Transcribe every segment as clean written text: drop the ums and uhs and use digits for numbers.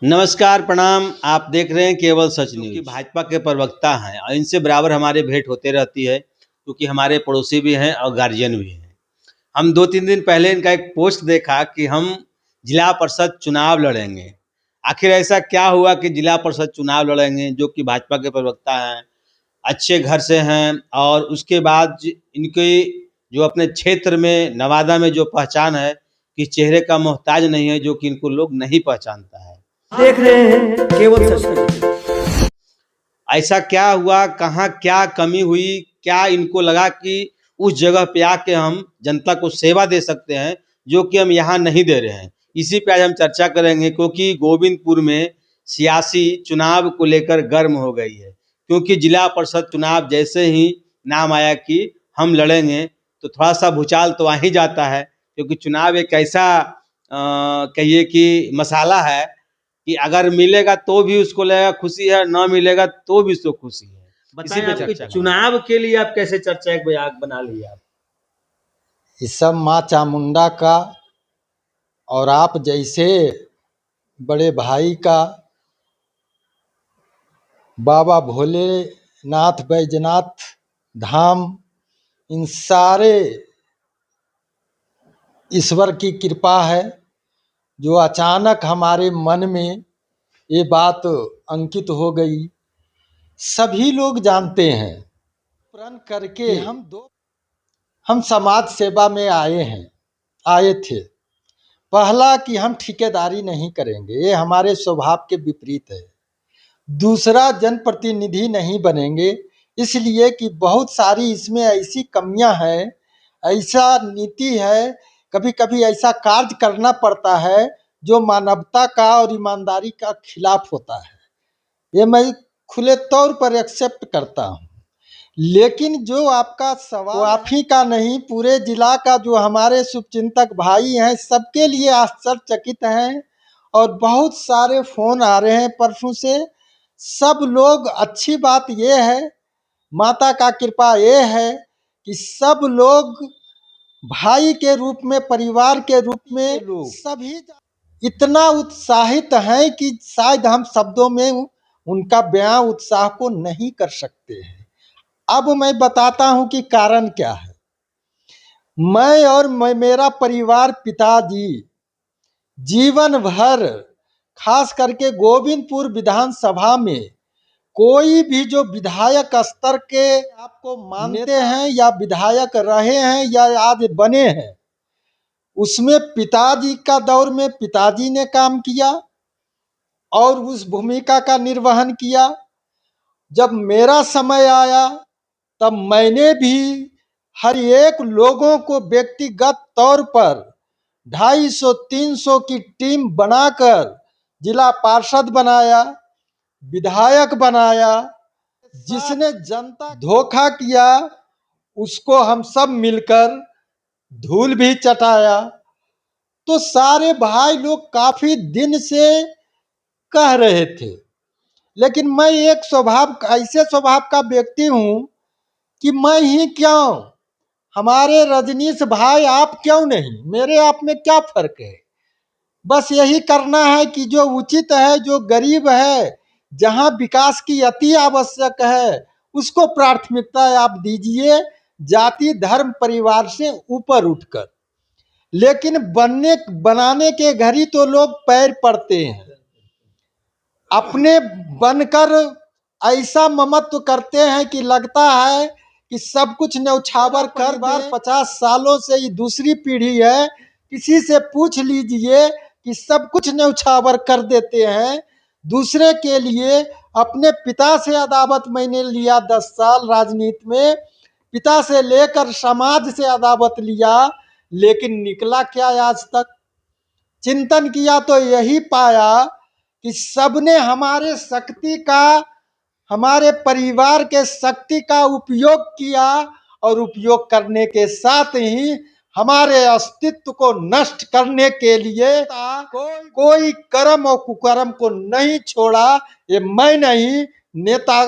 नमस्कार, प्रणाम। आप देख रहे हैं केवल सच न्यूज़। भाजपा के प्रवक्ता हैं और इनसे बराबर हमारे भेंट होते रहती है, क्योंकि हमारे पड़ोसी भी हैं और गार्जियन भी हैं। हम 2-3 दिन पहले इनका एक पोस्ट देखा कि हम जिला परिषद चुनाव लड़ेंगे। आखिर ऐसा क्या हुआ कि जिला परिषद चुनाव लड़ेंगे, जो कि भाजपा के प्रवक्ता हैं, अच्छे घर से हैं और उसके बाद इनके जो अपने क्षेत्र में नवादा में जो पहचान है कि चेहरे का मोहताज नहीं है, जो कि इनको लोग नहीं पहचानता है। देख रहे हैं केवल सच न्यूज़। ऐसा क्या हुआ, कहाँ क्या कमी हुई, क्या इनको लगा कि उस जगह पे आके हम जनता को सेवा दे सकते हैं, जो कि हम यहाँ नहीं दे रहे हैं। इसी पे आज हम चर्चा करेंगे, क्योंकि गोविंदपुर में सियासी चुनाव को लेकर गर्म हो गई है। क्योंकि जिला परिषद चुनाव जैसे ही नाम आया कि हम लड़ेंगे, तो थोड़ा सा भूचाल तो आ ही जाता है, क्योंकि चुनाव एक ऐसा कहिए कि मसाला है कि अगर मिलेगा तो भी उसको लगेगा खुशी है, ना मिलेगा तो भी उसको खुशी है। बताएं आपके चुनाव के लिए आप कैसे चर्चा एक बना लिया आप? इस सब माँ चामुंडा का और आप जैसे बड़े भाई का, बाबा भोलेनाथ बैजनाथ धाम, इन सारे ईश्वर की कृपा है, जो अचानक हमारे मन में ये बात अंकित हो गई। सभी लोग जानते हैं, प्रण करके हम समाज सेवा में आए थे। पहला कि हम ठेकेदारी नहीं करेंगे, ये हमारे स्वभाव के विपरीत है। दूसरा, जनप्रतिनिधि नहीं बनेंगे, इसलिए कि बहुत सारी इसमें ऐसी कमियां हैं, ऐसा नीति है, कभी कभी ऐसा कार्य करना पड़ता है जो मानवता का और ईमानदारी का खिलाफ होता है। ये मैं खुले तौर पर एक्सेप्ट करता हूँ। लेकिन जो आपका सवाल वो आप ही का नहीं, पूरे जिला का जो हमारे शुभचिंतक भाई हैं, सबके लिए आश्चर्यचकित हैं और बहुत सारे फोन आ रहे हैं परसों से। सब लोग, अच्छी बात ये है, माता का कृपा ये है कि सब लोग भाई के रूप में, परिवार के रूप में सभी इतना उत्साहित हैं कि शायद हम शब्दों में उनका बयां उत्साह को नहीं कर सकते हैं। अब मैं बताता हूं कि कारण क्या है। मैं और मेरा परिवार, पिताजी जीवन भर, खास करके गोविंदपुर विधानसभा में, कोई भी जो विधायक स्तर के आपको मानते हैं या विधायक रहे हैं या आज बने हैं, उसमें पिताजी का दौर में पिताजी ने काम किया और उस भूमिका का निर्वहन किया। जब मेरा समय आया तब मैंने भी हर एक लोगों को व्यक्तिगत तौर पर 250-300 की टीम बनाकर जिला पार्षद बनाया, विधायक बनाया। जिसने जनता धोखा किया उसको हम सब मिलकर धूल भी चटाया। तो सारे भाई लोग काफी दिन से कह रहे थे, लेकिन मैं एक ऐसे स्वभाव का व्यक्ति हूं कि मैं ही क्यों, हमारे रजनीश भाई आप क्यों नहीं, मेरे आप में क्या फर्क है। बस यही करना है कि जो उचित है, जो गरीब है, जहां विकास की अति आवश्यक है, उसको प्राथमिकता आप दीजिए, जाति धर्म परिवार से ऊपर उठकर। लेकिन बनाने के घड़ी तो लोग पैर पड़ते हैं, अपने बनकर ऐसा ममत्व करते हैं कि लगता है कि सब कुछ न्यौछावर कर दे। 50 सालों से ये दूसरी पीढ़ी है, किसी से पूछ लीजिए कि सब कुछ न्यौछावर कर देते हैं दूसरे के लिए। अपने पिता से अदावत मैंने लिया 10 साल राजनीति में, पिता से लेकर समाज से अदावत लिया, लेकिन निकला क्या आज तक। चिंतन किया तो यही पाया कि सबने हमारे शक्ति का, हमारे परिवार के शक्ति का उपयोग किया और उपयोग करने के साथ ही हमारे अस्तित्व को नष्ट करने के लिए कोई कर्म और कुकर्म को नहीं छोड़ा। ये मैं नहीं, नेता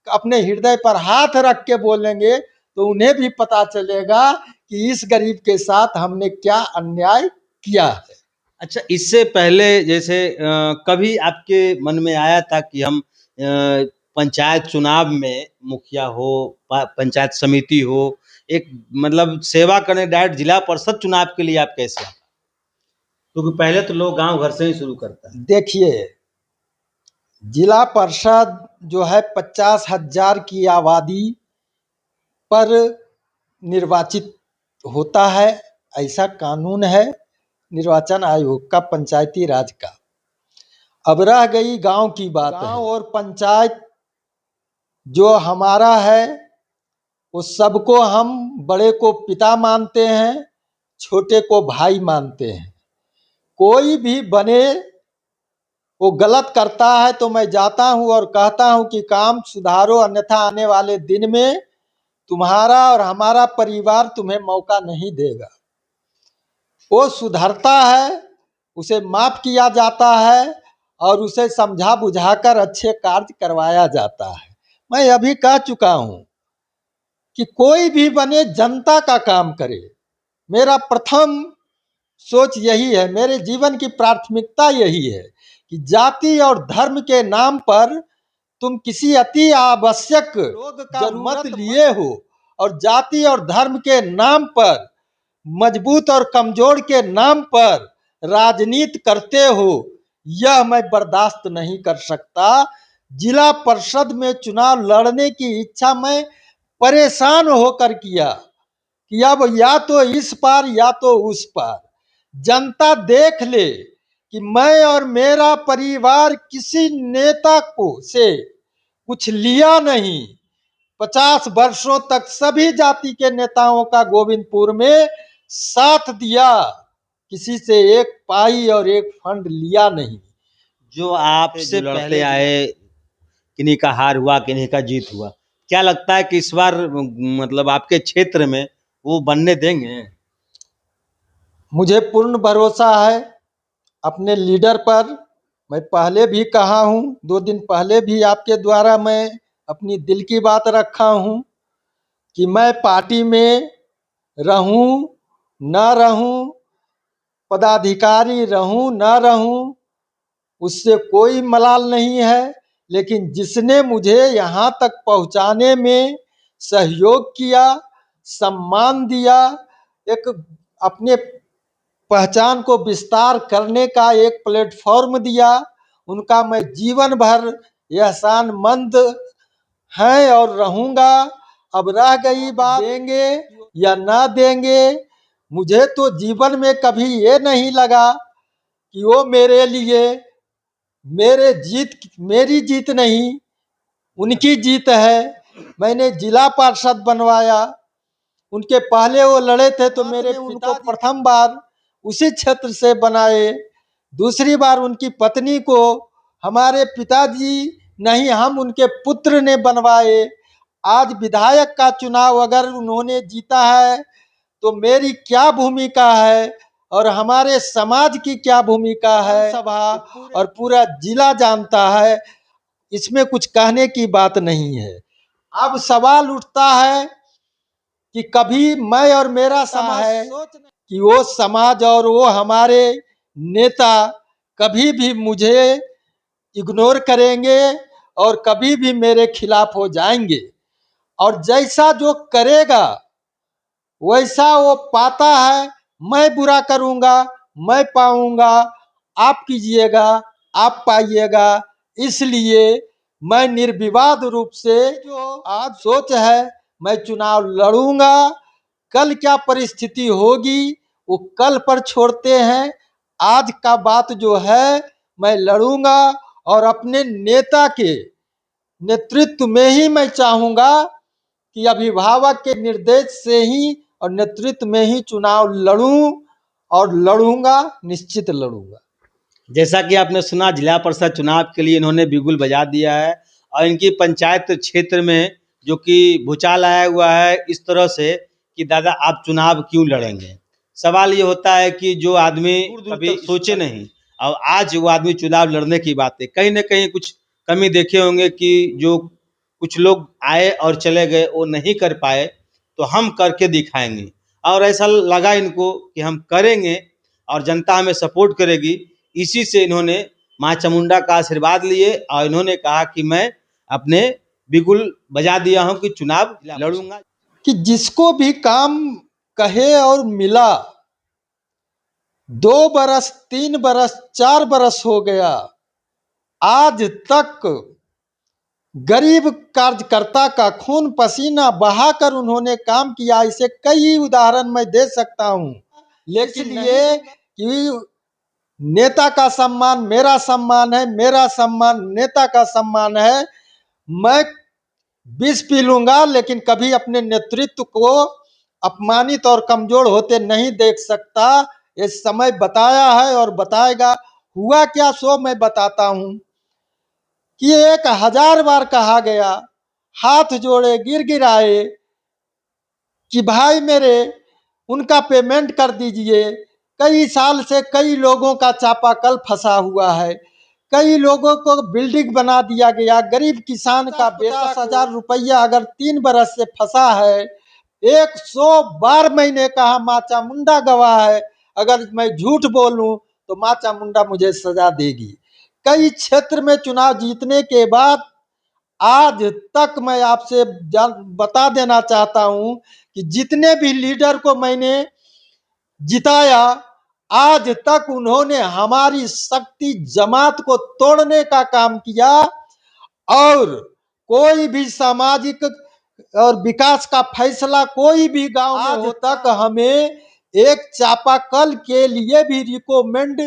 अपने हृदय पर हाथ रख के बोलेंगे तो उन्हें भी पता चलेगा कि इस गरीब के साथ हमने क्या अन्याय किया है। अच्छा, इससे पहले जैसे कभी आपके मन में आया था कि हम पंचायत चुनाव में मुखिया हो, पंचायत समिति हो, एक मतलब सेवा करने डायरेक्ट जिला परिषद चुनाव के लिए आप कैसे आए? क्योंकि पहले तो लोग गांव घर से ही शुरू करता है। देखिए, जिला परिषद जो है 50,000 की आबादी पर निर्वाचित होता है, ऐसा कानून है निर्वाचन आयोग का, पंचायती राज का। अब रह गई गांव की बात। गांव और पंचायत जो हमारा है वो सबको हम बड़े को पिता मानते हैं, छोटे को भाई मानते हैं। कोई भी बने वो गलत करता है तो मैं जाता हूं और कहता हूं कि काम सुधारो, अन्यथा आने वाले दिन में तुम्हारा और हमारा परिवार तुम्हें मौका नहीं देगा। वो सुधरता है, उसे माफ किया जाता है और उसे समझा बुझाकर अच्छे कार्य करवाया जाता है। मैं अभी कह चुका हूं कि कोई भी बने जनता का काम करे। मेरा प्रथम सोच यही है, मेरे जीवन की प्राथमिकता यही है कि जाति और धर्म के नाम पर तुम किसी अति आवश्यक लोग का मत लिए हो और जाति और धर्म के नाम पर, मजबूत और कमजोर के नाम पर राजनीति करते हो, यह मैं बर्दाश्त नहीं कर सकता। जिला परिषद में चुनाव लड़ने की इच्छा मैं परेशान होकर किया कि अब या तो इस पार या तो उस पार। जनता देख ले कि मैं और मेरा परिवार किसी नेता को से कुछ लिया नहीं। 50 वर्षों तक सभी जाति के नेताओं का गोविंदपुर में साथ दिया, किसी से एक पाई और एक फंड लिया नहीं। जो आपसे पहले आए, किन्हीं का हार हुआ, किन्हीं का जीत हुआ, क्या लगता है कि इस बार मतलब आपके क्षेत्र में वो बनने देंगे? मुझे पूर्ण भरोसा है अपने लीडर पर। मैं पहले भी कहा हूं, 2 दिन पहले भी आपके द्वारा मैं अपनी दिल की बात रखा हूं कि मैं पार्टी में रहूं न रहूं, पदाधिकारी रहूं न रहूं, उससे कोई मलाल नहीं है। लेकिन जिसने मुझे यहाँ तक पहुँचाने में सहयोग किया, सम्मान दिया, एक अपने पहचान को विस्तार करने का एक प्लेटफॉर्म दिया, उनका मैं जीवन भर एहसानमंद है और रहूंगा। अब रह गई बात देंगे या ना देंगे, मुझे तो जीवन में कभी ये नहीं लगा कि वो मेरे लिए मेरी जीत नहीं, उनकी जीत है। मैंने जिला पार्षद बनवाया, उनके पहले वो लड़े थे तो मेरे उनको प्रथम बार उसी क्षेत्र से बनाए, दूसरी बार उनकी पत्नी को हमारे पिताजी नहीं, हम उनके पुत्र ने बनवाए। आज विधायक का चुनाव अगर उन्होंने जीता है तो मेरी क्या भूमिका है और हमारे समाज की क्या भूमिका है, सभा और पूरा जिला जानता है। इसमें कुछ कहने की बात नहीं है। अब सवाल उठता है कि कभी मैं और मेरा समाज है कि वो समाज और वो हमारे नेता कभी भी मुझे इग्नोर करेंगे और कभी भी मेरे खिलाफ हो जाएंगे, और जैसा जो करेगा वैसा वो पाता है। मैं बुरा करूंगा, मैं पाऊंगा, आप कीजिएगा, आप पाइएगा। इसलिए मैं निर्विवाद रूप से जो आज सोच है, मैं चुनाव लड़ूंगा। कल क्या परिस्थिति होगी वो कल पर छोड़ते हैं। आज का बात जो है मैं लड़ूंगा और अपने नेता के नेतृत्व में ही मैं चाहूंगा कि अभिभावक के निर्देश से ही और नेतृत्व में ही चुनाव लड़ूं, और लड़ूंगा, निश्चित लड़ूंगा। जैसा कि आपने सुना, जिला परिषद चुनाव के लिए इन्होंने बिगुल बजा दिया है और इनकी पंचायत क्षेत्र में जो कि भूचाल आया हुआ है इस तरह से कि दादा आप चुनाव क्यों लड़ेंगे। सवाल ये होता है कि जो आदमी कभी सोचे नहीं और आज वो आदमी चुनाव लड़ने की बात है, कहीं ना कहीं कुछ कमी देखे होंगे कि जो कुछ लोग आए और चले गए वो नहीं कर पाए, तो हम करके दिखाएंगे। और ऐसा लगा इनको कि हम करेंगे और जनता हमें सपोर्ट करेगी। इसी से इन्होंने माँ चामुंडा का आशीर्वाद लिए और इन्होंने कहा कि मैं अपने बिगुल बजा दिया हूं कि चुनाव लड़ूंगा। कि जिसको भी काम कहे और मिला, 2 बरस 3 बरस 4 बरस हो गया, आज तक गरीब कार्यकर्ता का खून पसीना बहाकर उन्होंने काम किया। इसे कई उदाहरण मैं दे सकता हूं, लेकिन ये कि नेता का सम्मान मेरा सम्मान है, मेरा सम्मान नेता का सम्मान है। मैं विष पी लूंगा लेकिन कभी अपने नेतृत्व को अपमानित और कमजोर होते नहीं देख सकता। ये समय बताया है और बताएगा। हुआ क्या सो मैं बताता हूं कि 1000 बार कहा गया, हाथ जोड़े गिर गिराए कि भाई मेरे उनका पेमेंट कर दीजिए। कई साल से कई लोगों का चापाकल फंसा हुआ है, कई लोगों को बिल्डिंग बना दिया गया। गरीब किसान का 50,000 रुपया अगर 3 बरस से फंसा है, 100 बार मैंने कहा, माँ चामुंडा गवाह है, अगर मैं झूठ बोलूं तो माँ चामुंडा मुझे सजा देगी। कई क्षेत्र में चुनाव जीतने के बाद आज तक मैं आपसे बता देना चाहता हूं कि जितने भी लीडर को मैंने जिताया, आज तक उन्होंने हमारी शक्ति जमात को तोड़ने का काम किया। और कोई भी सामाजिक और विकास का फैसला कोई भी गांव में होता तक हमें एक चापाकल के लिए भी रिकमेंड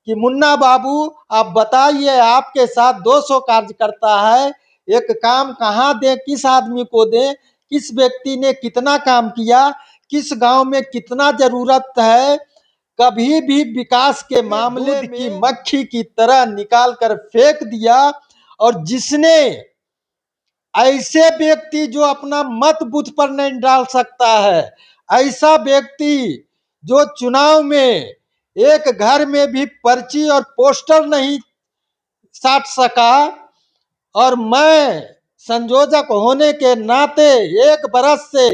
कि मुन्ना बाबू आप बताइए, आपके साथ 200 कार्यकर्ता है, एक काम कहाँ दें, किस आदमी को दें, किस व्यक्ति ने कितना काम किया, किस गांव में कितना जरूरत है। कभी भी विकास के मामले की मक्खी की तरह निकाल कर फेंक दिया। और जिसने ऐसे व्यक्ति जो अपना मत बूथ पर नहीं डाल सकता है, ऐसा व्यक्ति जो चुनाव में एक घर में भी पर्ची और पोस्टर नहीं साट सका, और मैं संयोजक होने के नाते 1 बरस से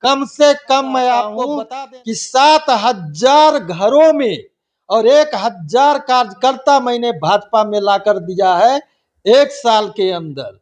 कम मैं आपको बता दें कि 7,000 घरों में और 1,000 कार्यकर्ता मैंने भाजपा में लाकर दिया है 1 साल के अंदर।